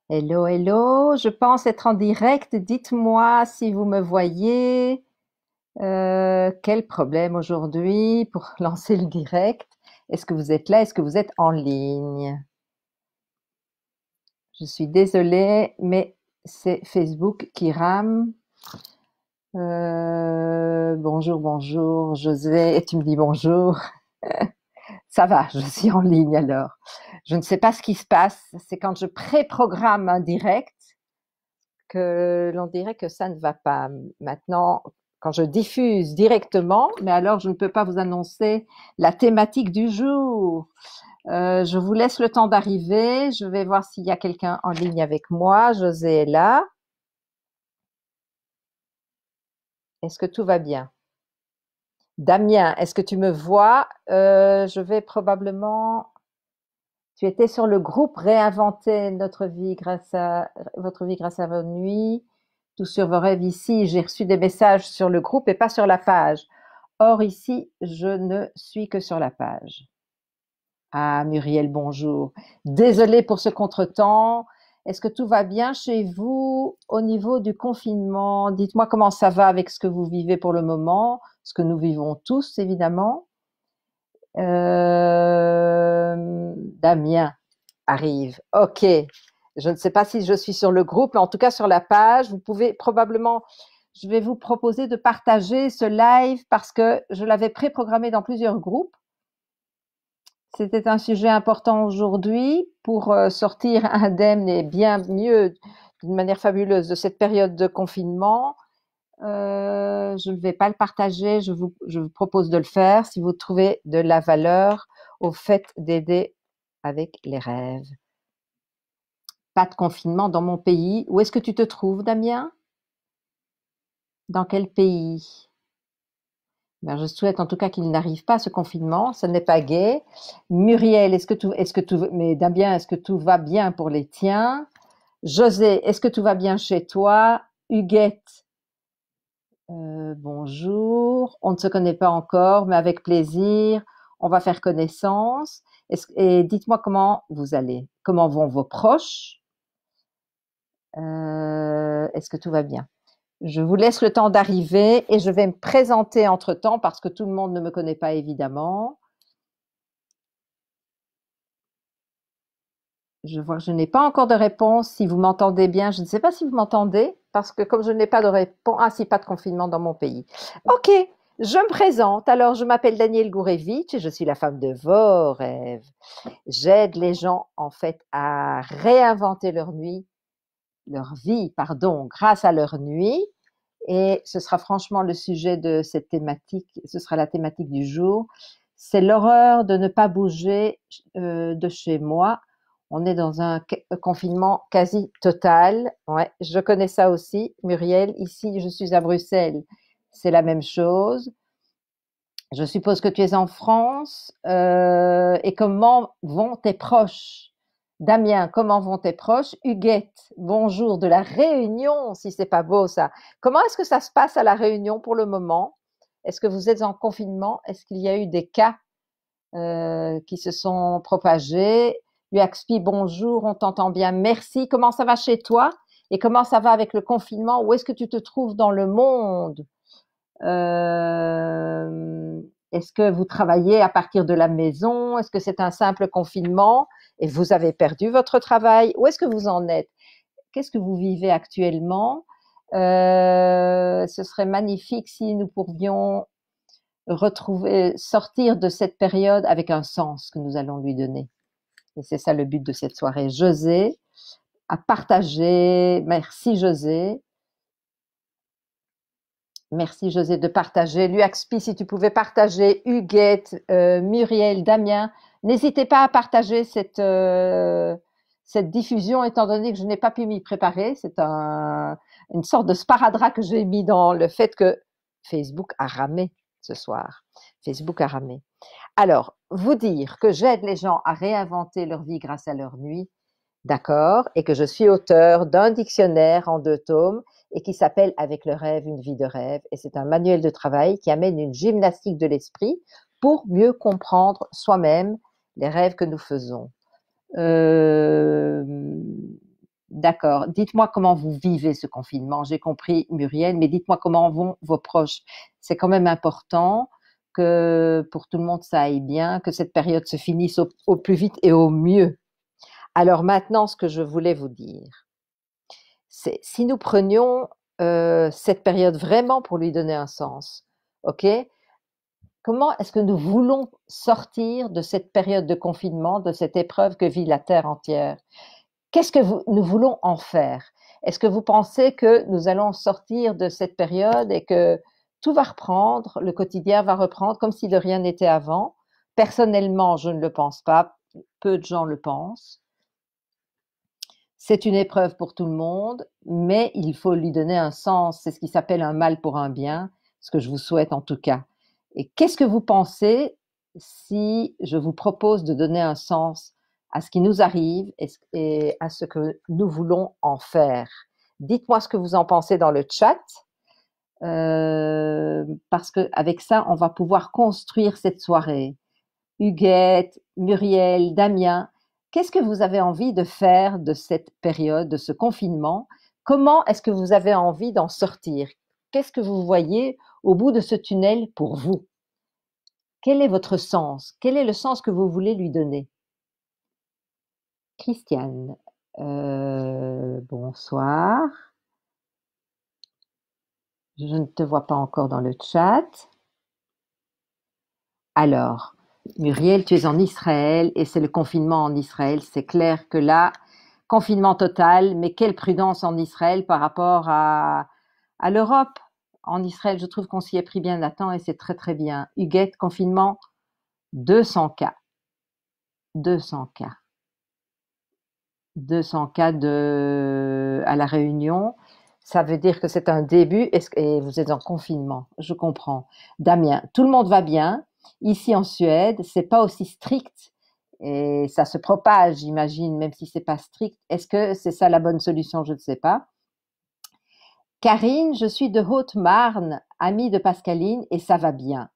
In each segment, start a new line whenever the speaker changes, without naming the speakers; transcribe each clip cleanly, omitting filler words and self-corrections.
Hello, hello, je pense être en direct. Dites-moi si vous me voyez. Quel problème aujourd'hui pour lancer le direct? Est-ce que vous êtes là? Est-ce que vous êtes en ligne? Je suis désolée, mais c'est Facebook qui rame. Bonjour, bonjour, José. Et tu me dis bonjour. Ça va, je suis en ligne alors. Je ne sais pas ce qui se passe. C'est quand je préprogramme un direct que l'on dirait que ça ne va pas. Maintenant, quand je diffuse directement, mais alors je ne peux pas vous annoncer la thématique du jour. Je vous laisse le temps d'arriver. Je vais voir s'il y a quelqu'un en ligne avec moi. José est là. Est-ce que tout va bien? Damien, est-ce que tu me vois? Je vais probablement. Tu étais sur le groupe Réinventer notre vie grâce à votre vie grâce à vos nuits, tout sur vos rêves ici. J'ai reçu des messages sur le groupe et pas sur la page. Or ici, je ne suis que sur la page. Ah, Muriel, bonjour. Désolée pour ce contretemps. Est-ce que tout va bien chez vous au niveau du confinement? Dites-moi comment ça va avec ce que vous vivez pour le moment, ce que nous vivons tous, évidemment. Damien arrive. Ok. Je ne sais pas si je suis sur le groupe, mais en tout cas sur la page, vous pouvez probablement, je vais vous proposer de partager ce live parce que je l'avais préprogrammé dans plusieurs groupes. C'était un sujet important aujourd'hui pour sortir indemne et bien mieux, d'une manière fabuleuse, de cette période de confinement. Je ne vais pas le partager, je vous propose de le faire si vous trouvez de la valeur au fait d'aider avec les rêves. Pas de confinement dans mon pays. Où est-ce que tu te trouves, Damien? Dans quel pays? Ben, je souhaite en tout cas qu'il n'arrive pas ce confinement. Ce n'est pas gai. Muriel, mais Damien, est-ce que tout va bien pour les tiens? José, est-ce que tout va bien chez toi? Huguette, bonjour. On ne se connaît pas encore, mais avec plaisir, on va faire connaissance. Et dites-moi comment vous allez. Comment vont vos proches? Est-ce que tout va bien? Je vous laisse le temps d'arriver et je vais me présenter entre-temps parce que tout le monde ne me connaît pas évidemment. Je vois que je n'ai pas encore de réponse. Si vous m'entendez bien, je ne sais pas si vous m'entendez parce que comme je n'ai pas de réponse, ah si, pas de confinement dans mon pays. Ok, je me présente. Alors, je m'appelle Danielle Gourevitch et je suis la femme de vos rêves. J'aide les gens en fait à réinventer leur vie, pardon, grâce à leur nuit. Et ce sera franchement le sujet de cette thématique, ce sera la thématique du jour. C'est l'horreur de ne pas bouger de chez moi. On est dans un confinement quasi total. Ouais, je connais ça aussi. Muriel, ici, je suis à Bruxelles. C'est la même chose. Je suppose que tu es en France. Et comment vont tes proches? Damien, comment vont tes proches? Huguette, bonjour de la Réunion, si c'est pas beau ça. Comment est-ce que ça se passe à la Réunion pour le moment? Est-ce que vous êtes en confinement? Est-ce qu'il y a eu des cas qui se sont propagés? Uaxpi, bonjour, on t'entend bien, merci. Comment ça va chez toi? Et comment ça va avec le confinement? Où est-ce que tu te trouves dans le monde? Euh, Est-ce que vous travaillez à partir de la maison? Est-ce que c'est un simple confinement et vous avez perdu votre travail? Où est-ce que vous en êtes? Qu'est-ce que vous vivez actuellement? Ce serait magnifique si nous pourrions sortir de cette période avec un sens que nous allons lui donner. Et c'est ça le but de cette soirée. José, à partager. Merci José. Merci José de partager. Luaxpi, si tu pouvais partager, Huguette, Muriel, Damien, n'hésitez pas à partager cette diffusion étant donné que je n'ai pas pu m'y préparer. C'est une sorte de sparadrap que j'ai mis dans le fait que Facebook a ramé ce soir. Facebook a ramé. Alors, vous dire que j'aide les gens à réinventer leur vie grâce à leur nuit, d'accord, et que je suis auteur d'un dictionnaire en 2 tomes et qui s'appelle Avec le rêve, une vie de rêve. Et c'est un manuel de travail qui amène une gymnastique de l'esprit pour mieux comprendre soi-même les rêves que nous faisons. D'accord. Dites-moi comment vous vivez ce confinement. J'ai compris, Muriel, mais dites-moi comment vont vos proches. C'est quand même important que pour tout le monde ça aille bien, que cette période se finisse au plus vite et au mieux. Alors maintenant, ce que je voulais vous dire, c'est si nous prenions cette période vraiment pour lui donner un sens, ok? Comment est-ce que nous voulons sortir de cette période de confinement, de cette épreuve que vit la Terre entière? Qu'est-ce que nous voulons en faire? Est-ce que vous pensez que nous allons sortir de cette période et que tout va reprendre, le quotidien va reprendre comme si de rien n'était avant? Personnellement, je ne le pense pas. Peu de gens le pensent. C'est une épreuve pour tout le monde, mais il faut lui donner un sens. C'est ce qui s'appelle un mal pour un bien, ce que je vous souhaite en tout cas. Et qu'est-ce que vous pensez si je vous propose de donner un sens à ce qui nous arrive et à ce que nous voulons en faire? Dites-moi ce que vous en pensez dans le chat, parce qu'avec ça, on va pouvoir construire cette soirée. Huguette, Muriel, Damien, qu'est-ce que vous avez envie de faire de cette période, de ce confinement? Comment est-ce que vous avez envie d'en sortir? Qu'est-ce que vous voyez au bout de ce tunnel pour vous? Quel est votre sens? Quel est le sens que vous voulez lui donner? Christiane, bonsoir. Je ne te vois pas encore dans le chat. Alors, Muriel, tu es en Israël et c'est le confinement en Israël. C'est clair que là, confinement total, mais quelle prudence en Israël par rapport à l'Europe. En Israël, je trouve qu'on s'y est pris bien à temps et c'est très très bien. Huguette, confinement, 200 cas. 200 cas. 200 cas à la Réunion. Ça veut dire que c'est un début et vous êtes en confinement. Je comprends. Damien, tout le monde va bien. Ici en Suède, c'est pas aussi strict et ça se propage, j'imagine, même si c'est pas strict. Est-ce que c'est ça la bonne solution? Je ne sais pas. Karine, je suis de Haute-Marne, amie de Pascaline et ça va bien.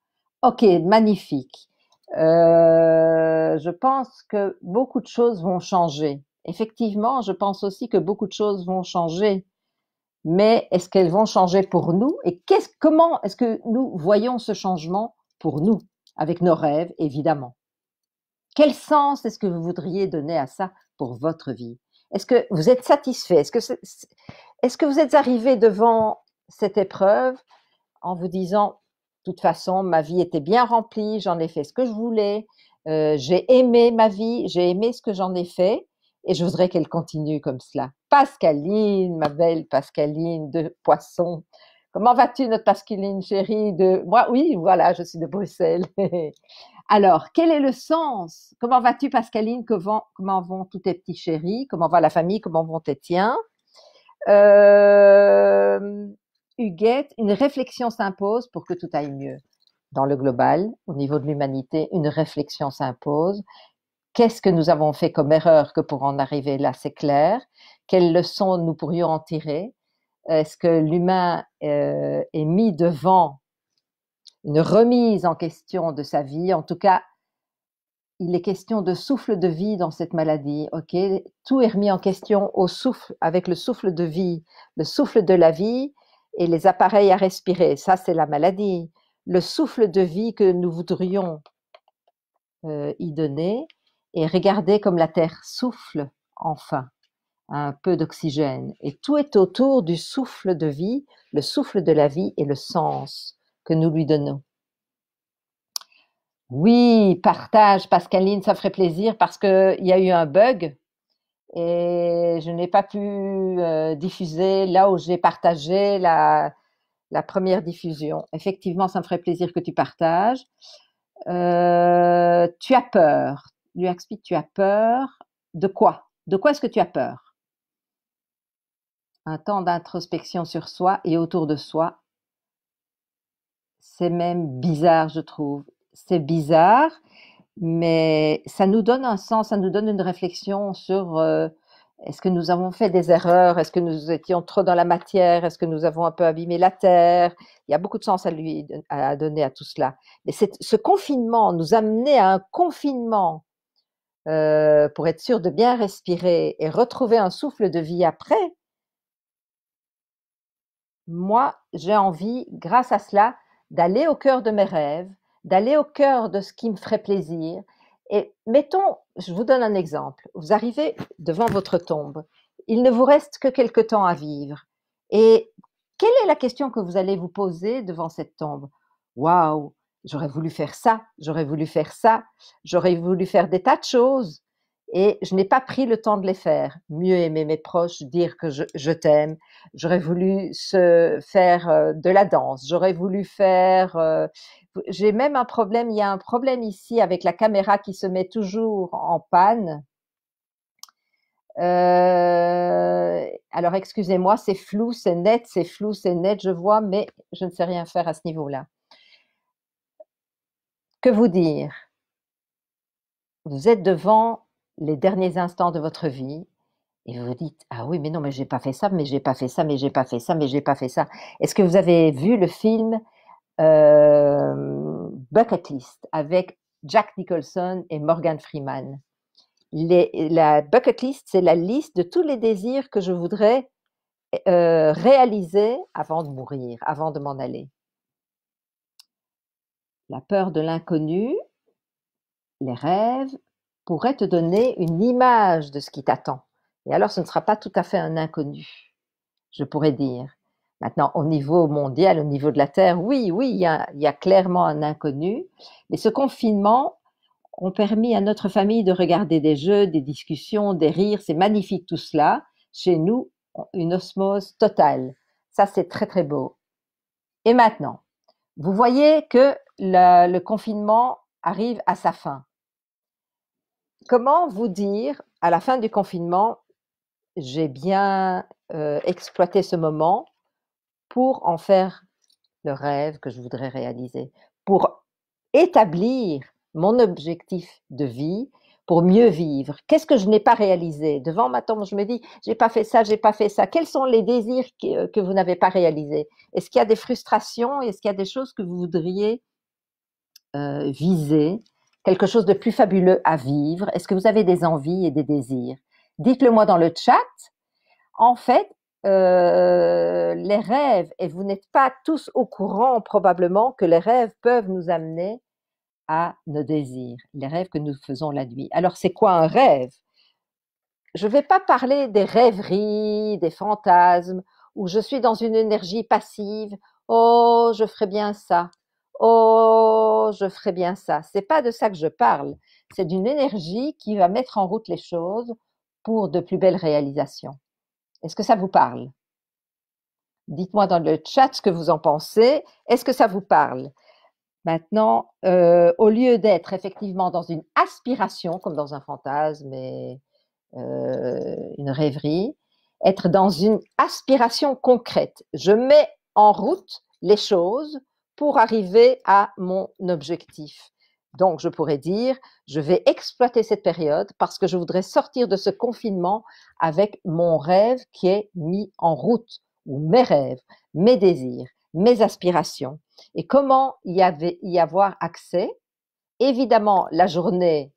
Ok, magnifique. Je pense que beaucoup de choses vont changer. Effectivement, je pense aussi que beaucoup de choses vont changer. Mais est-ce qu'elles vont changer pour nous? Et comment est-ce que nous voyons ce changement pour nous, avec nos rêves, évidemment? Quel sens est-ce que vous voudriez donner à ça pour votre vie? Est-ce que vous êtes satisfait? Est-ce que vous êtes arrivé devant cette épreuve en vous disant, de toute façon, ma vie était bien remplie, j'en ai fait ce que je voulais, j'ai aimé ma vie, j'ai aimé ce que j'en ai fait, et je voudrais qu'elle continue comme cela. Pascaline, ma belle Pascaline de Poisson, comment vas-tu, notre Pascaline chérie de... Moi, oui, voilà, je suis de Bruxelles. Alors, quel est le sens? Comment vas-tu, Pascaline? Comment vont tous tes petits chéris? Comment va la famille? Comment vont tes tiens? Huguette, une réflexion s'impose pour que tout aille mieux. Dans le global, au niveau de l'humanité, une réflexion s'impose. Qu'est-ce que nous avons fait comme erreur que pour en arriver là, c'est clair? Quelles leçons nous pourrions en tirer? Est-ce que l'humain est mis devant une remise en question de sa vie? En tout cas, il est question de souffle de vie dans cette maladie, ok? Tout est remis en question au souffle, avec le souffle de vie, le souffle de la vie et les appareils à respirer. Ça, c'est la maladie. Le souffle de vie que nous voudrions y donner et regarder comme la Terre souffle enfin un peu d'oxygène. Et tout est autour du souffle de vie, le souffle de la vie et le sens que nous lui donnons. Oui, partage, Pascaline, ça ferait plaisir parce qu'il y a eu un bug et je n'ai pas pu diffuser là où j'ai partagé la première diffusion. Effectivement, ça me ferait plaisir que tu partages. Tu as peur. Lui explique, tu as peur de quoi? De quoi est-ce que tu as peur? Un temps d'introspection sur soi et autour de soi. C'est même bizarre, je trouve. C'est bizarre. Mais ça nous donne un sens, ça nous donne une réflexion sur est-ce que nous avons fait des erreurs, est-ce que nous étions trop dans la matière, est-ce que nous avons un peu abîmé la terre. Il y a beaucoup de sens à donner à tout cela. Mais ce confinement nous a amené à un confinement pour être sûr de bien respirer et retrouver un souffle de vie après, moi, j'ai envie, grâce à cela, d'aller au cœur de mes rêves, d'aller au cœur de ce qui me ferait plaisir. Et mettons, je vous donne un exemple. Vous arrivez devant votre tombe. Il ne vous reste que quelque temps à vivre. Et quelle est la question que vous allez vous poser devant cette tombe? Waouh, j'aurais voulu faire ça, j'aurais voulu faire ça, j'aurais voulu faire des tas de choses. Et je n'ai pas pris le temps de les faire. Mieux aimer mes proches, dire que je t'aime, j'aurais voulu faire de la danse, j'aurais voulu faire. J'ai même un problème, il y a un problème ici avec la caméra qui se met toujours en panne. Alors excusez-moi, c'est flou, c'est net, c'est flou, c'est net, je vois, mais je ne sais rien faire à ce niveau-là. Que vous dire? Vous êtes devant les derniers instants de votre vie et vous vous dites: ah oui, mais non, mais j'ai pas fait ça, mais j'ai pas fait ça, mais j'ai pas fait ça, mais j'ai pas fait ça. Est-ce que vous avez vu le film Bucket List avec Jack Nicholson et Morgan Freeman? La bucket list, c'est la liste de tous les désirs que je voudrais réaliser avant de mourir, avant de m'en aller. La peur de l'inconnu, les rêves, pourraient te donner une image de ce qui t'attend. Et alors, ce ne sera pas tout à fait un inconnu, je pourrais dire. Maintenant, au niveau mondial, au niveau de la Terre, oui, il y a clairement un inconnu. Mais ce confinement ont permis à notre famille de regarder des jeux, des discussions, des rires. C'est magnifique tout cela. Chez nous, une osmose totale. Ça, c'est très, très beau. Et maintenant, vous voyez que le confinement arrive à sa fin. Comment vous dire, à la fin du confinement, j'ai bien exploité ce moment pour en faire le rêve que je voudrais réaliser, pour établir mon objectif de vie, pour mieux vivre. Qu'est-ce que je n'ai pas réalisé? Devant ma tombe, je me dis, j'ai pas fait ça, j'ai pas fait ça. Quels sont les désirs que vous n'avez pas réalisés? Est-ce qu'il y a des frustrations? Est-ce qu'il y a des choses que vous voudriez viser? Quelque chose de plus fabuleux à vivre? Est-ce que vous avez des envies et des désirs? Dites-le moi dans le chat. En fait, les rêves, et vous n'êtes pas tous au courant probablement que les rêves peuvent nous amener à nos désirs, les rêves que nous faisons la nuit. Alors, c'est quoi un rêve? Je ne vais pas parler des rêveries, des fantasmes, où je suis dans une énergie passive. Oh, je ferais bien ça. Oh, je ferais bien ça. C'est pas de ça que je parle. C'est d'une énergie qui va mettre en route les choses pour de plus belles réalisations. Est-ce que ça vous parle? Dites-moi dans le chat ce que vous en pensez. Est-ce que ça vous parle? Maintenant, au lieu d'être effectivement dans une aspiration, comme dans un fantasme et une rêverie, être dans une aspiration concrète. Je mets en route les choses pour arriver à mon objectif. Donc, je pourrais dire, je vais exploiter cette période parce que je voudrais sortir de ce confinement avec mon rêve qui est mis en route, ou mes rêves, mes désirs, mes aspirations. Et comment y avoir accès? Évidemment, la journée,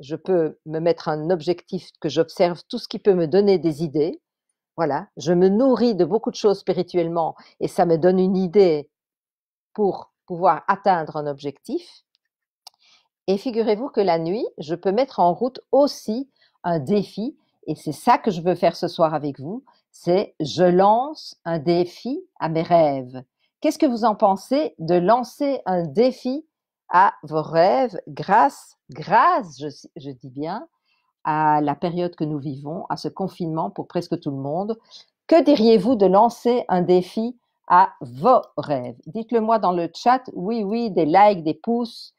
je peux me mettre un objectif que j'observe tout ce qui peut me donner des idées. Voilà, je me nourris de beaucoup de choses spirituellement et ça me donne une idée pour pouvoir atteindre un objectif. Et figurez-vous que la nuit, je peux mettre en route aussi un défi et c'est ça que je veux faire ce soir avec vous, c'est je lance un défi à mes rêves. Qu'est-ce que vous en pensez de lancer un défi à vos rêves grâce, je dis bien, à la période que nous vivons, à ce confinement pour presque tout le monde? Que diriez-vous de lancer un défi à vos rêves? Dites-le moi dans le chat, oui, des likes, des pouces.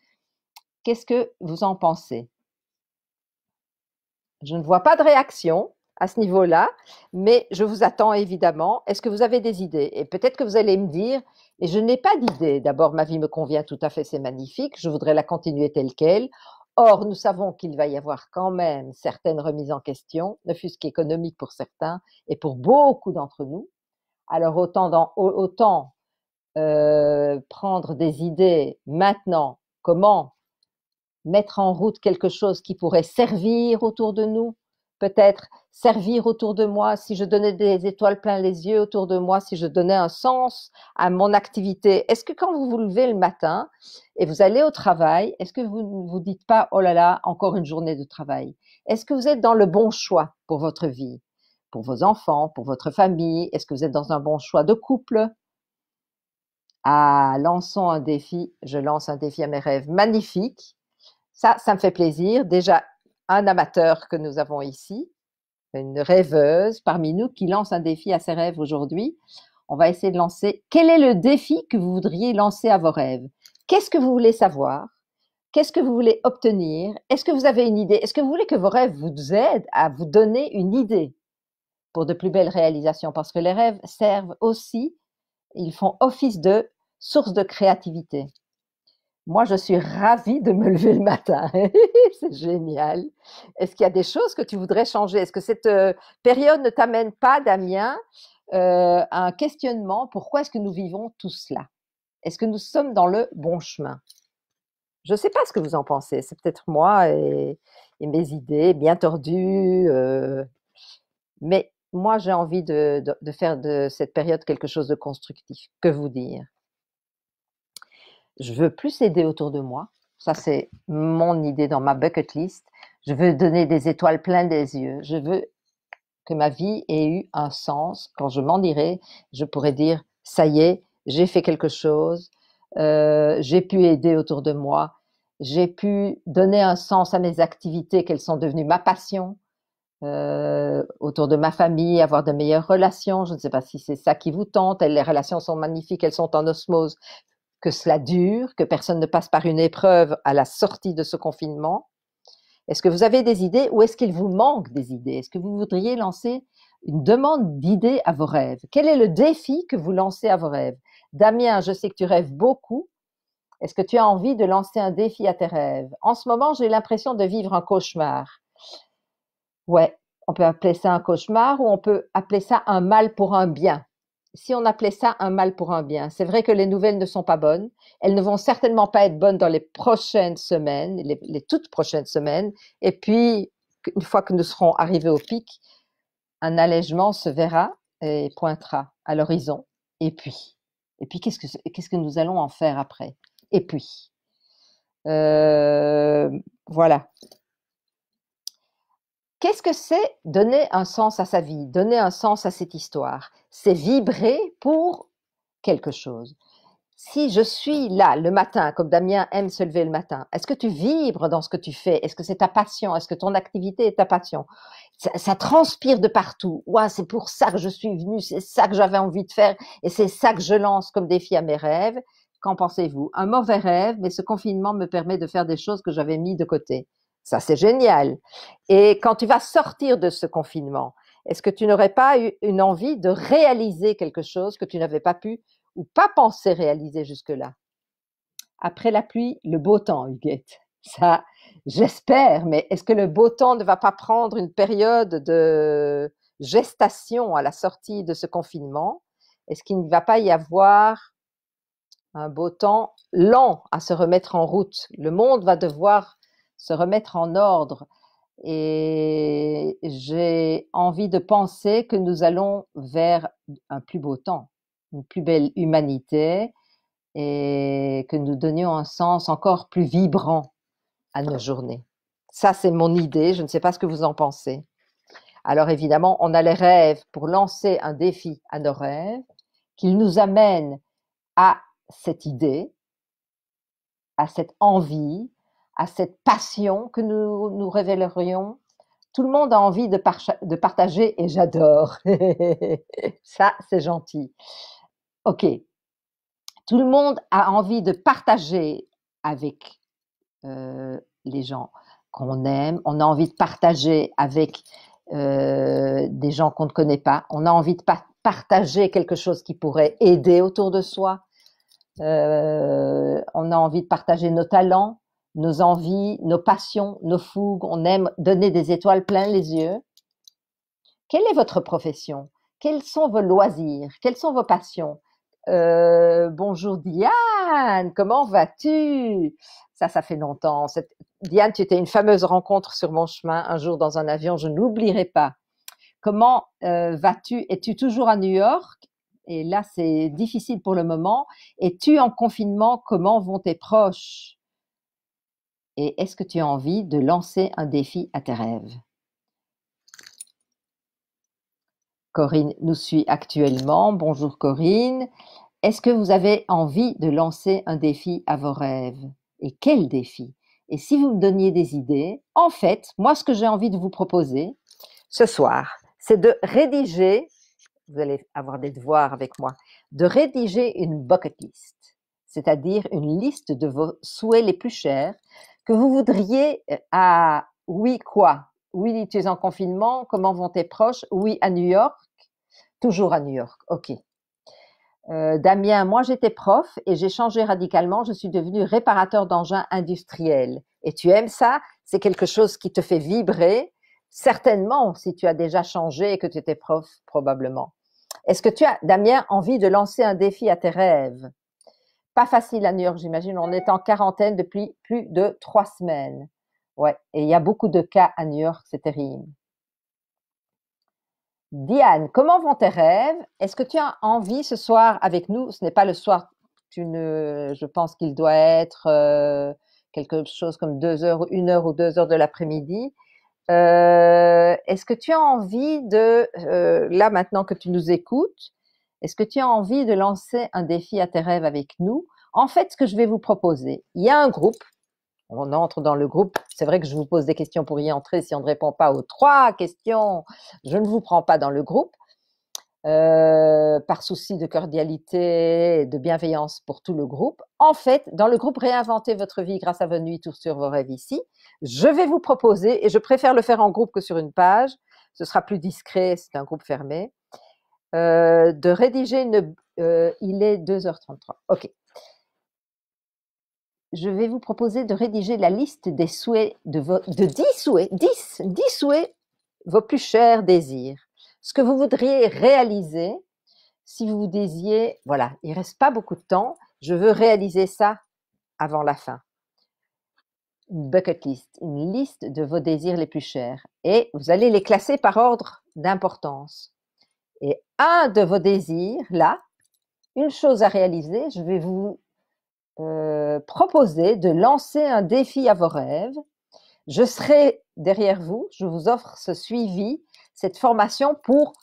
Qu'est-ce que vous en pensez? Je ne vois pas de réaction à ce niveau-là, mais je vous attends évidemment. Est-ce que vous avez des idées? Et peut-être que vous allez me dire, et je n'ai pas d'idée. D'abord, ma vie me convient tout à fait, c'est magnifique. Je voudrais la continuer telle qu'elle. Or, nous savons qu'il va y avoir quand même certaines remises en question, ne fût-ce qu'économiques pour certains et pour beaucoup d'entre nous. Alors, autant prendre des idées maintenant, comment mettre en route quelque chose qui pourrait servir autour de nous, peut-être servir autour de moi, si je donnais des étoiles plein les yeux autour de moi, si je donnais un sens à mon activité. Est-ce que quand vous vous levez le matin et vous allez au travail, est-ce que vous ne vous dites pas, oh là là, encore une journée de travail? Est-ce que vous êtes dans le bon choix pour votre vie, pour vos enfants, pour votre famille? Est-ce que vous êtes dans un bon choix de couple? Ah, lançons un défi, je lance un défi à mes rêves. Magnifique. Ça me fait plaisir. Déjà, un amateur que nous avons ici, une rêveuse parmi nous qui lance un défi à ses rêves aujourd'hui. On va essayer de lancer. Quel est le défi que vous voudriez lancer à vos rêves? Qu'est-ce que vous voulez savoir? Qu'est-ce que vous voulez obtenir? Est-ce que vous avez une idée? Est-ce que vous voulez que vos rêves vous aident à vous donner une idée pour de plus belles réalisations? Parce que les rêves servent aussi, ils font office de source de créativité. Moi, je suis ravie de me lever le matin. C'est génial. Est-ce qu'il y a des choses que tu voudrais changer? Est-ce que cette période ne t'amène pas, Damien, à un questionnement? Pourquoi est-ce que nous vivons tout cela? Est-ce que nous sommes dans le bon chemin? Je ne sais pas ce que vous en pensez. C'est peut-être moi et mes idées bien tordues. Mais moi, j'ai envie de faire de cette période quelque chose de constructif. Que vous dire? Je veux plus aider autour de moi. Ça, c'est mon idée dans ma bucket list. Je veux donner des étoiles plein des yeux. Je veux que ma vie ait eu un sens. Quand je m'en irai, je pourrais dire, ça y est, j'ai fait quelque chose. J'ai pu aider autour de moi. J'ai pu donner un sens à mes activités, qu'elles sont devenues ma passion. Autour de ma famille, avoir de meilleures relations. Je ne sais pas si c'est ça qui vous tente. Les relations sont magnifiques, elles sont en osmose. Que cela dure, que personne ne passe par une épreuve à la sortie de ce confinement. Est-ce que vous avez des idées ou est-ce qu'il vous manque des idées? Est-ce que vous voudriez lancer une demande d'idées à vos rêves? Quel est le défi que vous lancez à vos rêves? Damien, je sais que tu rêves beaucoup. Est-ce que tu as envie de lancer un défi à tes rêves? En ce moment, j'ai l'impression de vivre un cauchemar. Ouais, on peut appeler ça un cauchemar ou on peut appeler ça un mal pour un bien. Si on appelait ça un mal pour un bien, c'est vrai que les nouvelles ne sont pas bonnes. Elles ne vont certainement pas être bonnes dans les prochaines semaines, les toutes prochaines semaines. Et puis, une fois que nous serons arrivés au pic, un allègement se verra et pointera à l'horizon. Et puis, qu'est-ce que nous allons en faire après? Et puis, voilà. Qu'est-ce que c'est donner un sens à sa vie, donner un sens à cette histoire? C'est vibrer pour quelque chose. Si je suis là le matin, comme Damien aime se lever le matin, est-ce que tu vibres dans ce que tu fais? Est-ce que c'est ta passion? Est-ce que ton activité est ta passion? Ça transpire de partout. Ouais, c'est pour ça que je suis venue, c'est ça que j'avais envie de faire et c'est ça que je lance comme défi à mes rêves. Qu'en pensez-vous? Un mauvais rêve, mais ce confinement me permet de faire des choses que j'avais mis de côté. Ça, c'est génial. Et quand tu vas sortir de ce confinement, est-ce que tu n'aurais pas eu une envie de réaliser quelque chose que tu n'avais pas pu ou pas pensé réaliser jusque-là? Après la pluie, le beau temps, Huguette. Ça, j'espère, mais est-ce que le beau temps ne va pas prendre une période de gestation à la sortie de ce confinement? Est-ce qu'il ne va pas y avoir un beau temps lent à se remettre en route? Le monde va devoir se remettre en ordre. Et j'ai envie de penser que nous allons vers un plus beau temps, une plus belle humanité et que nous donnions un sens encore plus vibrant à nos journées. Ça, c'est mon idée. Je ne sais pas ce que vous en pensez. Alors évidemment, on a les rêves pour lancer un défi à nos rêves, qu'ils nous amènent à cette idée, à cette envie, à cette passion que nous révélerions. Tout le monde a envie de partager et j'adore. Ça, c'est gentil. OK. Tout le monde a envie de partager avec les gens qu'on aime. On a envie de partager avec des gens qu'on ne connaît pas. On a envie de partager quelque chose qui pourrait aider autour de soi. On a envie de partager nos talents, nos envies, nos passions, nos fougues. On aime donner des étoiles plein les yeux. Quelle est votre profession? Quels sont vos loisirs? Quelles sont vos passions? Bonjour Diane, comment vas-tu? Ça fait longtemps. Diane, tu étais une fameuse rencontre sur mon chemin un jour dans un avion, je n'oublierai pas. Comment vas-tu? Es-tu toujours à New York? Et là, c'est difficile pour le moment. Es-tu en confinement? Comment vont tes proches? Et est-ce que tu as envie de lancer un défi à tes rêves? Corinne nous suit actuellement. Bonjour Corinne. Est-ce que vous avez envie de lancer un défi à vos rêves? Et quel défi? Et si vous me donniez des idées, en fait, moi, ce que j'ai envie de vous proposer ce soir, c'est de rédiger, vous allez avoir des devoirs avec moi, de rédiger une bucket list, c'est-à-dire une liste de vos souhaits les plus chers que vous voudriez à oui quoi? Oui, tu es en confinement, comment vont tes proches? Oui, à New York, toujours à New York, ok. Damien, moi j'étais prof et j'ai changé radicalement, je suis devenu réparateur d'engins industriels. Et tu aimes ça? C'est quelque chose qui te fait vibrer? Certainement, si tu as déjà changé et que tu étais prof, probablement. Est-ce que tu as, Damien, envie de lancer un défi à tes rêves? Pas facile à New York, j'imagine, on est en quarantaine depuis plus de 3 semaines. Ouais, et il y a beaucoup de cas à New York, c'est terrible. Diane, comment vont tes rêves? Est-ce que tu as envie ce soir avec nous? Ce n'est pas le soir, je pense qu'il doit être quelque chose comme 2 heures, 1 heure ou 2 heures de l'après-midi. Est-ce que tu as envie là maintenant que tu nous écoutes, est-ce que tu as envie de lancer un défi à tes rêves avec nous? En fait, ce que je vais vous proposer, il y a un groupe. On entre dans le groupe. C'est vrai que je vous pose des questions pour y entrer. Si on ne répond pas aux 3 questions, je ne vous prends pas dans le groupe. Par souci de cordialité et de bienveillance pour tout le groupe. En fait, dans le groupe Réinventez votre vie grâce à vos nuits, tout sur vos rêves ici, je vais vous proposer, et je préfère le faire en groupe que sur une page, ce sera plus discret, c'est un groupe fermé, de rédiger il est 2h33. Ok. Je vais vous proposer de rédiger la liste des souhaits de 10 souhaits, 10 souhaits, vos plus chers désirs. Ce que vous voudriez réaliser, si vous disiez, voilà, il ne reste pas beaucoup de temps, je veux réaliser ça avant la fin. Une bucket list, une liste de vos désirs les plus chers. Et vous allez les classer par ordre d'importance. Et un de vos désirs, là, une chose à réaliser, je vais vous proposer de lancer un défi à vos rêves. Je serai derrière vous, je vous offre ce suivi, cette formation pour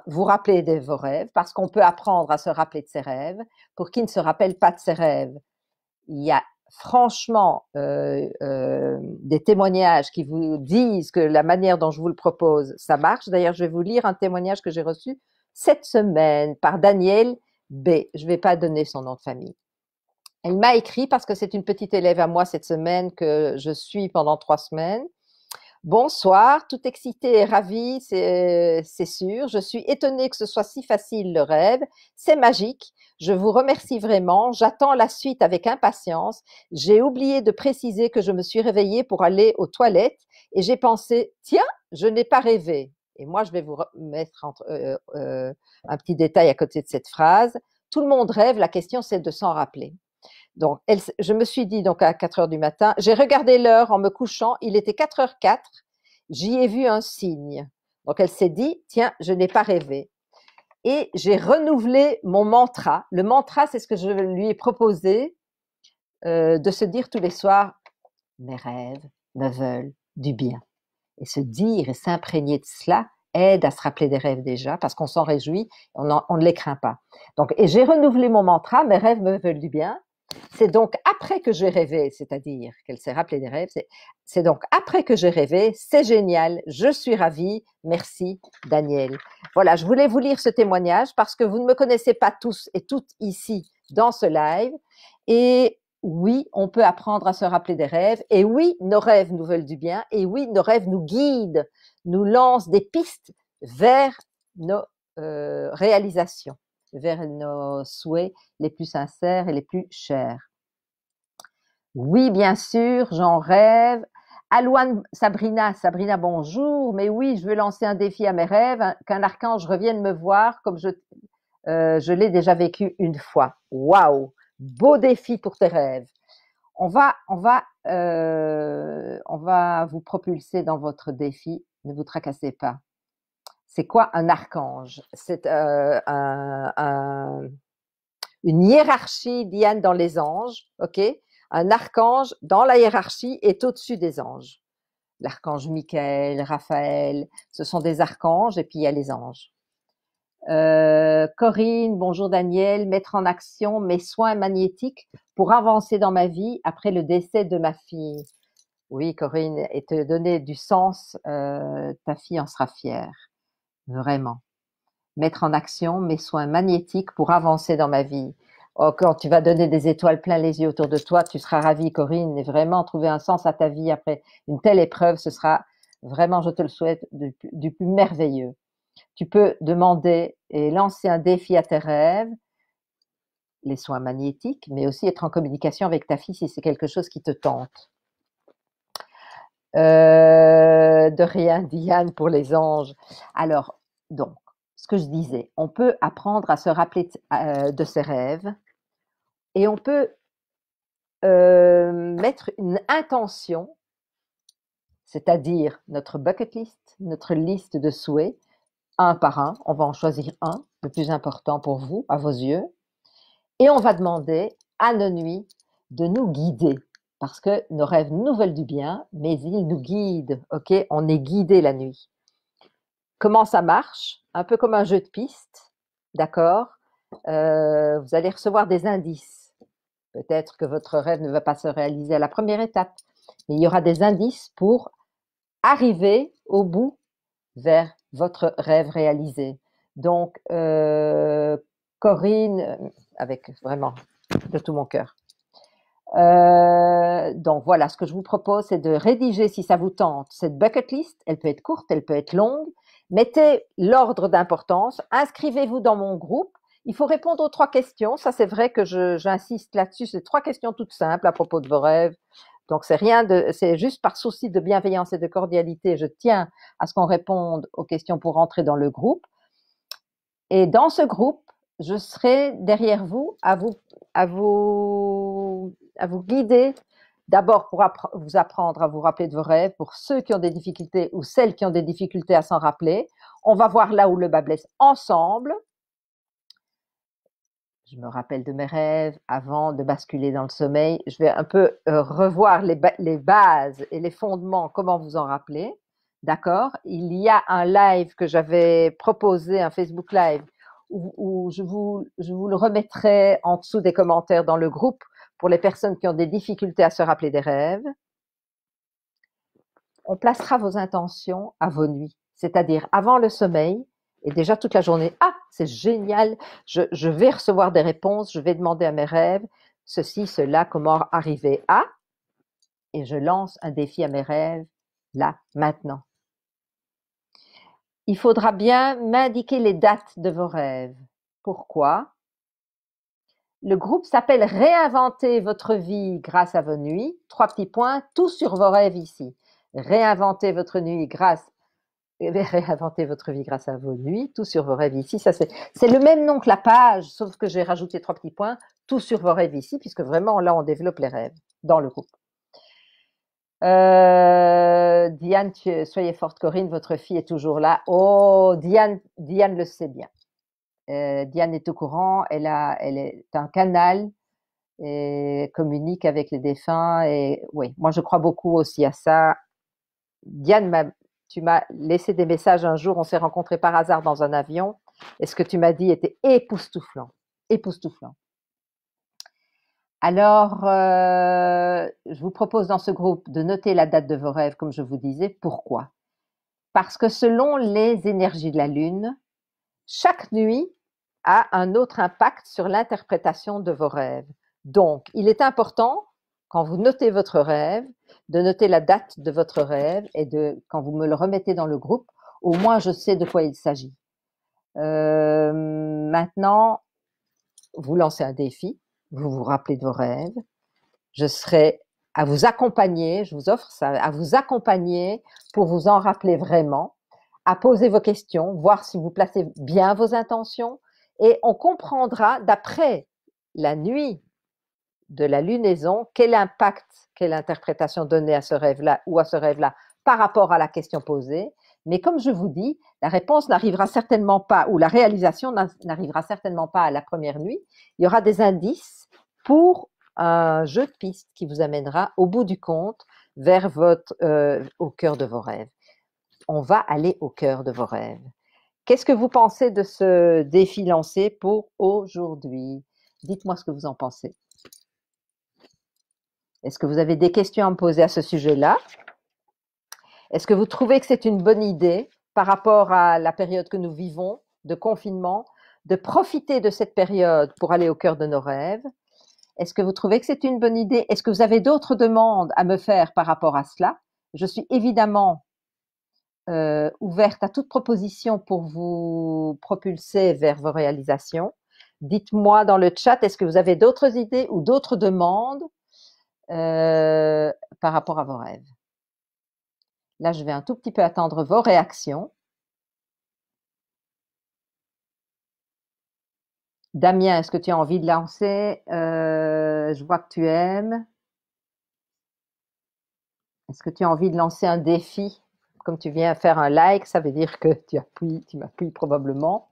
vous rappeler de vos rêves, parce qu'on peut apprendre à se rappeler de ses rêves. Pour qui ne se rappelle pas de ses rêves, il y a franchement des témoignages qui vous disent que la manière dont je vous le propose, ça marche. D'ailleurs, je vais vous lire un témoignage que j'ai reçu cette semaine par Daniel B. Je ne vais pas donner son nom de famille. Elle m'a écrit parce que c'est une petite élève à moi cette semaine que je suis pendant 3 semaines. Bonsoir, tout excitée et ravie, c'est sûr. Je suis étonnée que ce soit si facile le rêve. C'est magique. Je vous remercie vraiment. J'attends la suite avec impatience. J'ai oublié de préciser que je me suis réveillée pour aller aux toilettes et j'ai pensé, tiens, je n'ai pas rêvé. Et moi, je vais vous mettre un petit détail à côté de cette phrase. Tout le monde rêve, la question c'est de s'en rappeler. Donc, je me suis dit donc à 4 heures du matin, j'ai regardé l'heure en me couchant, il était 4h04, j'y ai vu un signe. Donc, elle s'est dit, tiens, je n'ai pas rêvé. Et j'ai renouvelé mon mantra. Le mantra, c'est ce que je lui ai proposé de se dire tous les soirs, mes rêves me veulent du bien. Et se dire et s'imprégner de cela aide à se rappeler des rêves déjà, parce qu'on s'en réjouit, on ne les craint pas. Donc, et j'ai renouvelé mon mantra, mes rêves me veulent du bien. C'est donc après que j'ai rêvé, c'est-à-dire qu'elle s'est rappelée des rêves, c'est donc après que j'ai rêvé, c'est génial, je suis ravie, merci Daniel. Voilà, je voulais vous lire ce témoignage parce que vous ne me connaissez pas tous et toutes ici dans ce live. Et oui, on peut apprendre à se rappeler des rêves. Et oui, nos rêves nous veulent du bien. Et oui, nos rêves nous guident, nous lancent des pistes vers nos réalisations, vers nos souhaits les plus sincères et les plus chers. Oui, bien sûr, j'en rêve. Alouane, Sabrina, bonjour. Mais oui, je veux lancer un défi à mes rêves, qu'un archange revienne me voir comme je l'ai déjà vécu une fois. Waouh, beau défi pour tes rêves. On va vous propulser dans votre défi. Ne vous tracassez pas. C'est quoi un archange? C'est une hiérarchie, Diane, dans les anges, ok? Un archange dans la hiérarchie est au-dessus des anges. L'archange Michael, Raphaël, ce sont des archanges et puis il y a les anges. Corinne, bonjour Daniel, mettre en action mes soins magnétiques pour avancer dans ma vie après le décès de ma fille. Oui, Corinne, et te donner du sens, ta fille en sera fière, vraiment. Mettre en action mes soins magnétiques pour avancer dans ma vie. Oh, quand tu vas donner des étoiles plein les yeux autour de toi, tu seras ravie, Corinne, et vraiment trouver un sens à ta vie après une telle épreuve, ce sera vraiment, je te le souhaite, du plus merveilleux. Tu peux demander et lancer un défi à tes rêves, les soins magnétiques, mais aussi être en communication avec ta fille si c'est quelque chose qui te tente. De rien, Diane, pour les anges. Alors, donc, ce que je disais, on peut apprendre à se rappeler de ses rêves et on peut mettre une intention, c'est-à-dire notre bucket list, notre liste de souhaits, un par un. On va en choisir un, le plus important pour vous, à vos yeux, et on va demander à nos nuits de nous guider. Parce que nos rêves nous veulent du bien, mais ils nous guident, ok? On est guidé la nuit. Comment ça marche? Un peu comme un jeu de piste, d'accord? Vous allez recevoir des indices. Peut-être que votre rêve ne va pas se réaliser à la première étape, mais il y aura des indices pour arriver au bout vers votre rêve réalisé. Donc, Corinne, avec vraiment de tout mon cœur. Donc voilà, ce que je vous propose, c'est de rédiger, si ça vous tente, cette bucket list. Elle peut être courte, elle peut être longue. Mettez l'ordre d'importance, inscrivez-vous dans mon groupe. Il faut répondre aux 3 questions. Ça, c'est vrai que j'insiste là-dessus. C'est 3 questions toutes simples à propos de vos rêves. Donc, c'est juste par souci de bienveillance et de cordialité. Je tiens à ce qu'on réponde aux questions pour entrer dans le groupe. Et dans ce groupe, je serai derrière vous à vous guider, d'abord pour vous apprendre à vous rappeler de vos rêves, pour ceux qui ont des difficultés ou celles qui ont des difficultés à s'en rappeler. On va voir là où le bât blesse ensemble. Je me rappelle de mes rêves avant de basculer dans le sommeil. Je vais un peu revoir les bases et les fondements, comment vous en rappeler. D'accord? Il y a un live que j'avais proposé, un Facebook Live, où je vous le remettrai en dessous des commentaires dans le groupe pour les personnes qui ont des difficultés à se rappeler des rêves. On placera vos intentions à vos nuits, c'est-à-dire avant le sommeil et déjà toute la journée. Ah, c'est génial, je vais recevoir des réponses, je vais demander à mes rêves, ceci, cela, comment arriver à, et je lance un défi à mes rêves, là, maintenant. Il faudra bien m'indiquer les dates de vos rêves. Pourquoi? Le groupe s'appelle Réinventer votre vie grâce à vos nuits. 3 petits points, tout sur vos rêves ici. Réinventer votre nuit réinventer votre vie grâce à vos nuits, tout sur vos rêves ici. Ça, c'est le même nom que la page, sauf que j'ai rajouté 3 petits points, tout sur vos rêves ici, puisque vraiment là, on développe les rêves dans le groupe. Diane, soyez forte, Corinne, votre fille est toujours là. Oh, Diane le sait bien. Diane est au courant, elle est un canal et communique avec les défunts. Et oui, moi je crois beaucoup aussi à ça. Diane, tu m'as laissé des messages un jour, on s'est rencontrés par hasard dans un avion, et ce que tu m'as dit était époustouflant, époustouflant. Alors, je vous propose dans ce groupe de noter la date de vos rêves, comme je vous disais. Pourquoi? Parce que selon les énergies de la Lune, chaque nuit a un autre impact sur l'interprétation de vos rêves. Donc, il est important, quand vous notez votre rêve, de noter la date de votre rêve et quand vous me le remettez dans le groupe, au moins je sais de quoi il s'agit. Maintenant, vous lancez un défi, vous vous rappelez de vos rêves, je serai à vous accompagner, je vous offre ça, à vous accompagner pour vous en rappeler vraiment, à poser vos questions, voir si vous placez bien vos intentions, et on comprendra d'après la nuit de la lunaison, quel impact, quelle interprétation donner à ce rêve-là ou à ce rêve-là par rapport à la question posée. Mais comme je vous dis, la réponse n'arrivera certainement pas, ou la réalisation n'arrivera certainement pas à la première nuit. Il y aura des indices pour un jeu de piste qui vous amènera au bout du compte vers au cœur de vos rêves. On va aller au cœur de vos rêves. Qu'est-ce que vous pensez de ce défi lancé pour aujourd'hui? Dites-moi ce que vous en pensez. Est-ce que vous avez des questions à me poser à ce sujet-là? Est-ce que vous trouvez que c'est une bonne idée par rapport à la période que nous vivons de confinement, de profiter de cette période pour aller au cœur de nos rêves? Est-ce que vous trouvez que c'est une bonne idée? Est-ce que vous avez d'autres demandes à me faire par rapport à cela? Je suis évidemment ouverte à toute proposition pour vous propulser vers vos réalisations. Dites-moi dans le chat, est-ce que vous avez d'autres idées ou d'autres demandes par rapport à vos rêves? Là, je vais un tout petit peu attendre vos réactions. Damien, est-ce que tu as envie de lancer? Je vois que tu aimes. Est-ce que tu as envie de lancer un défi? Comme tu viens faire un like, ça veut dire que tu m'appuies probablement.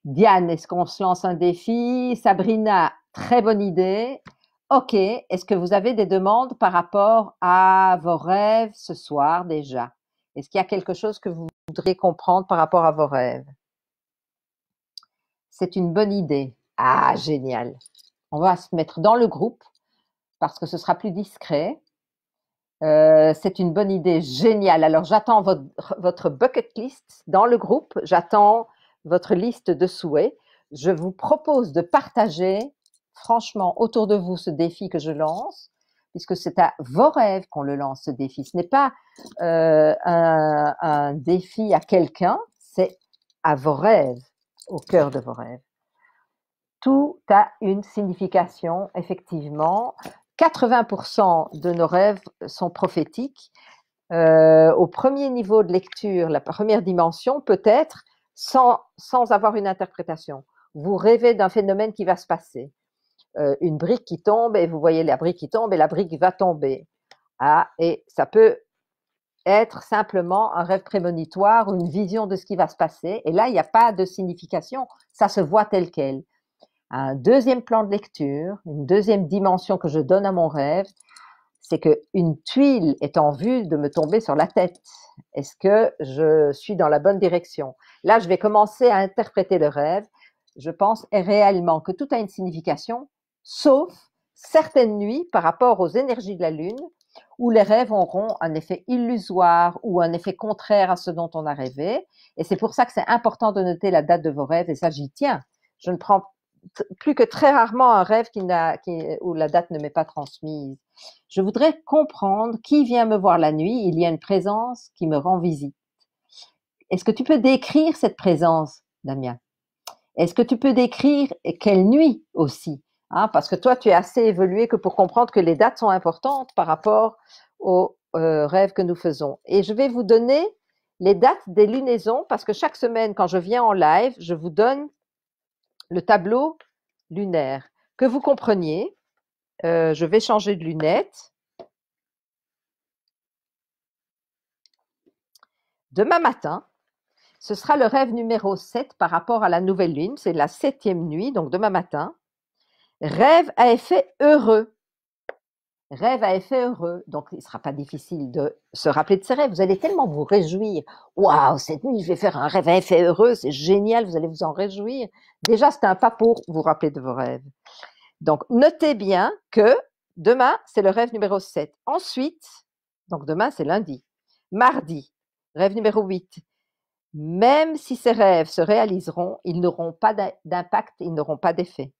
Diane, est-ce qu'on se lance un défi? Sabrina, très bonne idée. Ok, est-ce que vous avez des demandes par rapport à vos rêves ce soir déjà? Est-ce qu'il y a quelque chose que vous voudriez comprendre par rapport à vos rêves? C'est une bonne idée. Ah, génial. On va se mettre dans le groupe parce que ce sera plus discret. C'est une bonne idée, génial. Alors, j'attends votre bucket list dans le groupe. J'attends votre liste de souhaits. Je vous propose de partager, franchement, autour de vous ce défi que je lance, puisque c'est à vos rêves qu'on le lance, ce défi. Ce n'est pas un défi à quelqu'un, c'est à vos rêves, au cœur de vos rêves. Tout a une signification, effectivement. 80% de nos rêves sont prophétiques. Au premier niveau de lecture, la première dimension, peut-être sans avoir une interprétation. Vous rêvez d'un phénomène qui va se passer. Une brique qui tombe et vous voyez la brique qui tombe et la brique va tomber. Ah, et ça peut être simplement un rêve prémonitoire ou une vision de ce qui va se passer. Et là, il n'y a pas de signification, ça se voit tel quel. Un deuxième plan de lecture, une deuxième dimension que je donne à mon rêve, c'est qu'une tuile est en vue de me tomber sur la tête. Est-ce que je suis dans la bonne direction? Là, je vais commencer à interpréter le rêve. Je pense réellement que tout a une signification, sauf certaines nuits par rapport aux énergies de la Lune, où les rêves auront un effet illusoire ou un effet contraire à ce dont on a rêvé. Et c'est pour ça que c'est important de noter la date de vos rêves, et ça, j'y tiens. Je ne prends plus que très rarement un rêve où la date ne m'est pas transmise. Je voudrais comprendre qui vient me voir la nuit. Il y a une présence qui me rend visite. Est-ce que tu peux décrire cette présence, Damien? Est-ce que tu peux décrire quelle nuit aussi, hein? Parce que toi, tu es assez évolué que pour comprendre que les dates sont importantes par rapport aux rêves que nous faisons. Et je vais vous donner les dates des lunaisons parce que chaque semaine, quand je viens en live, je vous donne le tableau lunaire. Que vous compreniez, je vais changer de lunettes. Demain matin, ce sera le rêve numéro 7 par rapport à la nouvelle lune. C'est la 7e nuit, donc demain matin. Rêve à effet heureux. Rêve à effet heureux. Donc, il ne sera pas difficile de se rappeler de ses rêves. Vous allez tellement vous réjouir. Waouh, cette nuit, je vais faire un rêve à effet heureux. C'est génial, vous allez vous en réjouir. Déjà, c'est un pas pour vous rappeler de vos rêves. Donc, notez bien que demain, c'est le rêve numéro 7. Ensuite, donc demain, c'est lundi. Mardi, rêve numéro 8. Même si ces rêves se réaliseront, ils n'auront pas d'impact, ils n'auront pas d'effet.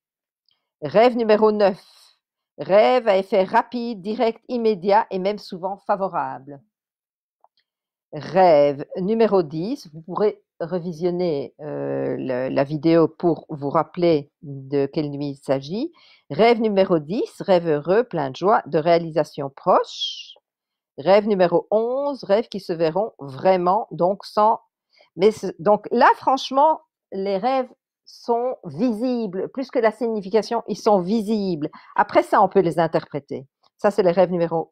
Rêve numéro 9. Rêve à effet rapide, direct, immédiat et même souvent favorable. Rêve numéro 10. Vous pourrez revisionner la vidéo pour vous rappeler de quelle nuit il s'agit. Rêve numéro 10, rêve heureux, plein de joie, de réalisation proche. Rêve numéro 11, rêves qui se verront vraiment, donc sans... Mais donc là, franchement, les rêves sont visibles. Plus que la signification, ils sont visibles. Après ça, on peut les interpréter. Ça, c'est le rêve numéro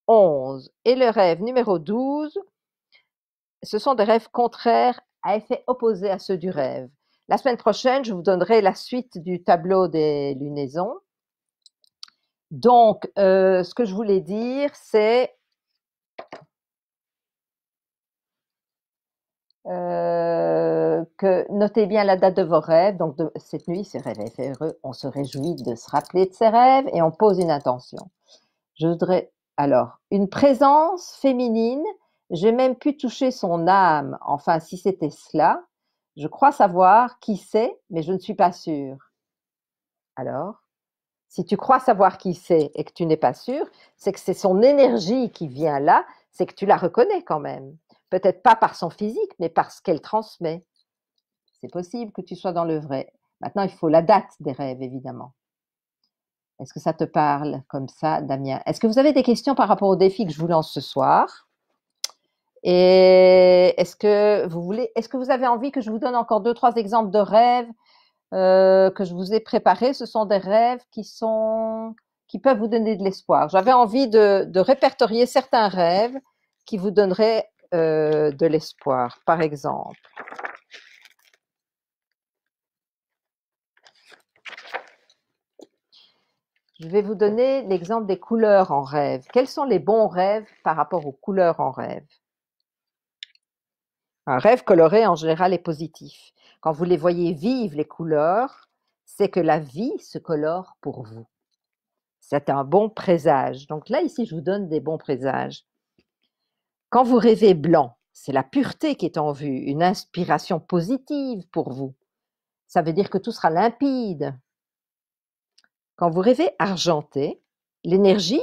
11. Et le rêve numéro 12, ce sont des rêves contraires à effet opposé à ceux du rêve. La semaine prochaine, je vous donnerai la suite du tableau des lunaisons. Donc, ce que je voulais dire, c'est que notez bien la date de vos rêves. Donc, cette nuit, c'est rêve heureux. On se réjouit de se rappeler de ses rêves et on pose une intention. Je voudrais, alors, une présence féminine. J'ai même pu toucher son âme. Enfin, si c'était cela, je crois savoir qui c'est, mais je ne suis pas sûre. Alors, si tu crois savoir qui c'est et que tu n'es pas sûr, c'est que c'est son énergie qui vient là, c'est que tu la reconnais quand même. Peut-être pas par son physique, mais par ce qu'elle transmet. C'est possible que tu sois dans le vrai. Maintenant, il faut la date des rêves, évidemment. Est-ce que ça te parle comme ça, Damien? Est-ce que vous avez des questions par rapport au défi que je vous lance ce soir? Et est-ce que vous avez envie que je vous donne encore 2-3 exemples de rêves que je vous ai préparés? Ce sont des rêves qui peuvent vous donner de l'espoir. J'avais envie de répertorier certains rêves qui vous donneraient de l'espoir, par exemple. Je vais vous donner l'exemple des couleurs en rêve. Quels sont les bons rêves par rapport aux couleurs en rêve? Un rêve coloré, en général, est positif. Quand vous les voyez vivre, les couleurs, c'est que la vie se colore pour vous. C'est un bon présage. Donc là, ici, je vous donne des bons présages. Quand vous rêvez blanc, c'est la pureté qui est en vue, une inspiration positive pour vous. Ça veut dire que tout sera limpide. Quand vous rêvez argenté, l'énergie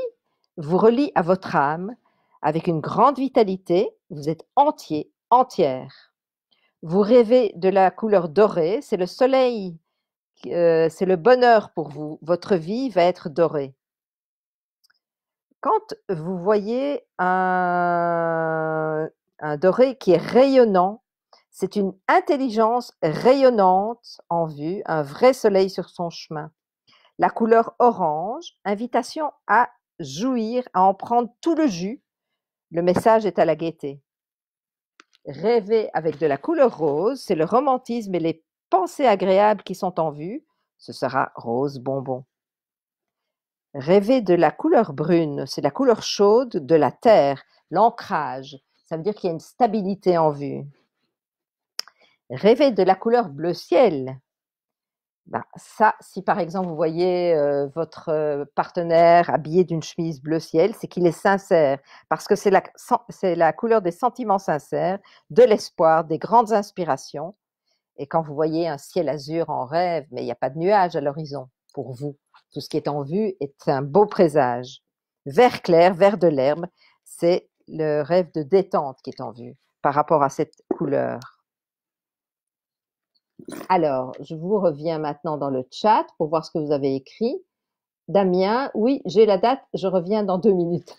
vous relie à votre âme avec une grande vitalité, vous êtes entier, entière. Vous rêvez de la couleur dorée, c'est le soleil, c'est le bonheur pour vous, votre vie va être dorée. Quand vous voyez un doré qui est rayonnant, c'est une intelligence rayonnante en vue, un vrai soleil sur son chemin. La couleur orange, invitation à jouir, à en prendre tout le jus. Le message est à la gaieté. Rêver avec de la couleur rose, c'est le romantisme et les pensées agréables qui sont en vue. Ce sera rose bonbon. Rêver de la couleur brune, c'est la couleur chaude de la terre, l'ancrage. Ça veut dire qu'il y a une stabilité en vue. Rêver de la couleur bleu ciel, ben ça, si par exemple vous voyez votre partenaire habillé d'une chemise bleu ciel, c'est qu'il est sincère, parce que c'est la couleur des sentiments sincères, de l'espoir, des grandes inspirations. Et quand vous voyez un ciel azur en rêve, mais il n'y a pas de nuages à l'horizon pour vous. Tout ce qui est en vue est un beau présage. Vert clair, vert de l'herbe, c'est le rêve de détente qui est en vue par rapport à cette couleur. Alors, je vous reviens maintenant dans le chat pour voir ce que vous avez écrit. Damien, oui, j'ai la date, je reviens dans 2 minutes.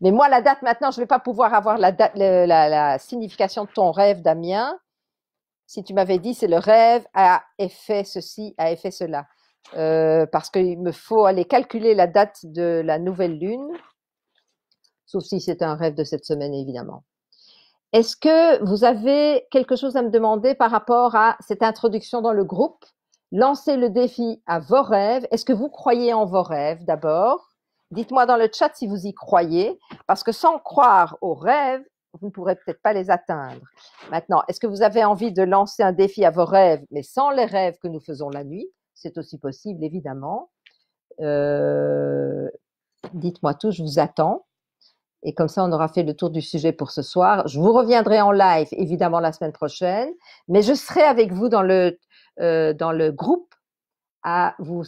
Mais moi, la date maintenant, je ne vais pas pouvoir avoir la signification de ton rêve, Damien. Si tu m'avais dit c'est le rêve a effet ceci, a effet cela. Parce qu'il me faut aller calculer la date de la nouvelle lune, sauf si c'est un rêve de cette semaine, évidemment. Est-ce que vous avez quelque chose à me demander par rapport à cette introduction dans le groupe? Lancez le défi à vos rêves. Est-ce que vous croyez en vos rêves d'abord? Dites-moi dans le chat si vous y croyez, parce que sans croire aux rêves, vous ne pourrez peut-être pas les atteindre. Maintenant, est-ce que vous avez envie de lancer un défi à vos rêves, mais sans les rêves que nous faisons la nuit? C'est aussi possible, évidemment. Dites-moi tout, je vous attends. Et comme ça, on aura fait le tour du sujet pour ce soir. Je vous reviendrai en live, évidemment, la semaine prochaine, mais je serai avec vous dans le groupe à vous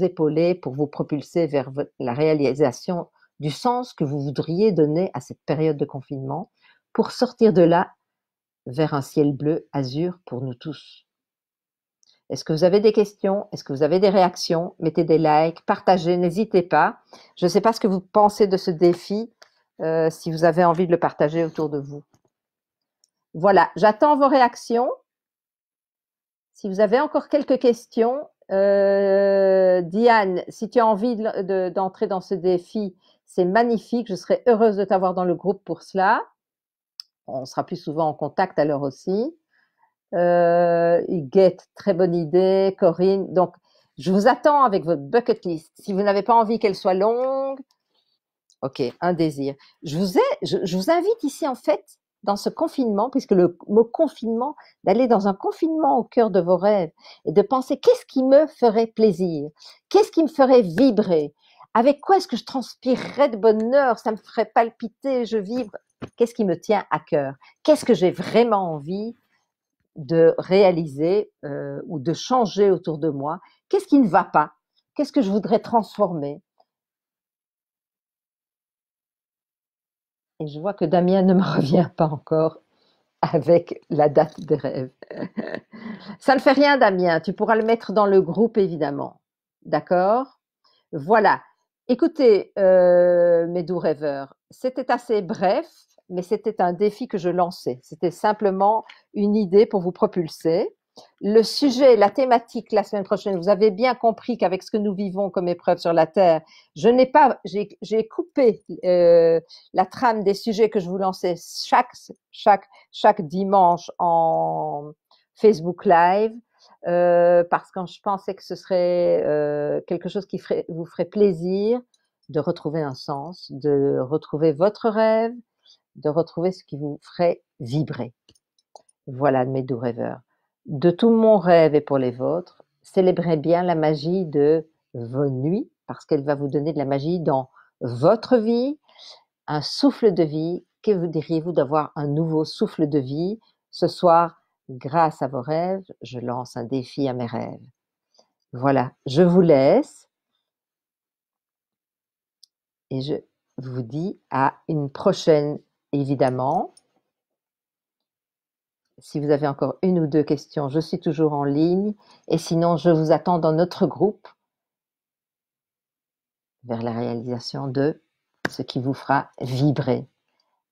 épauler pour vous propulser vers la réalisation du sens que vous voudriez donner à cette période de confinement pour sortir de là vers un ciel bleu azur pour nous tous. Est-ce que vous avez des questions? Est-ce que vous avez des réactions? Mettez des likes, partagez, n'hésitez pas. Je ne sais pas ce que vous pensez de ce défi, si vous avez envie de le partager autour de vous. Voilà, j'attends vos réactions. Si vous avez encore quelques questions, Diane, si tu as envie d'entrer dans ce défi, c'est magnifique. Je serais heureuse de t'avoir dans le groupe pour cela. On sera plus souvent en contact alors aussi. Huguette, très bonne idée. Corinne, donc je vous attends avec votre bucket list. Si vous n'avez pas envie qu'elle soit longue, ok, un désir. Je vous invite ici en fait dans ce confinement, puisque le mot confinement, d'aller dans un confinement au cœur de vos rêves et de penser qu'est-ce qui me ferait plaisir, qu'est-ce qui me ferait vibrer, avec quoi est-ce que je transpirerais de bonheur, ça me ferait palpiter, je vibre, qu'est-ce qui me tient à cœur, qu'est-ce que j'ai vraiment envie de réaliser ou de changer autour de moi, qu'est-ce qui ne va pas, qu'est-ce que je voudrais transformer. Et je vois que Damien ne me revient pas encore avec la date des rêves. Ça ne fait rien, Damien. Tu pourras le mettre dans le groupe, évidemment. D'accord? Voilà. Écoutez, mes doux rêveurs, c'était assez bref, mais c'était un défi que je lançais. C'était simplement une idée pour vous propulser. Le sujet, la thématique la semaine prochaine, vous avez bien compris qu'avec ce que nous vivons comme épreuve sur la Terre, j'ai coupé la trame des sujets que je vous lançais chaque dimanche en Facebook Live. Parce que je pensais que ce serait quelque chose qui vous ferait plaisir de retrouver un sens, de retrouver votre rêve, de retrouver ce qui vous ferait vibrer. Voilà, mes doux rêveurs. De tout mon rêve et pour les vôtres, célébrez bien la magie de vos nuits, parce qu'elle va vous donner de la magie dans votre vie, un souffle de vie. Que vous diriez-vous d'avoir un nouveau souffle de vie ce soir? Grâce à vos rêves, je lance un défi à mes rêves. Voilà, je vous laisse et je vous dis à une prochaine, évidemment. Si vous avez encore une ou deux questions, je suis toujours en ligne et sinon, je vous attends dans notre groupe vers la réalisation de ce qui vous fera vibrer.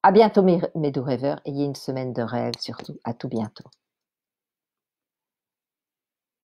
À bientôt, mes doux rêveurs. Ayez une semaine de rêve, surtout. À tout bientôt.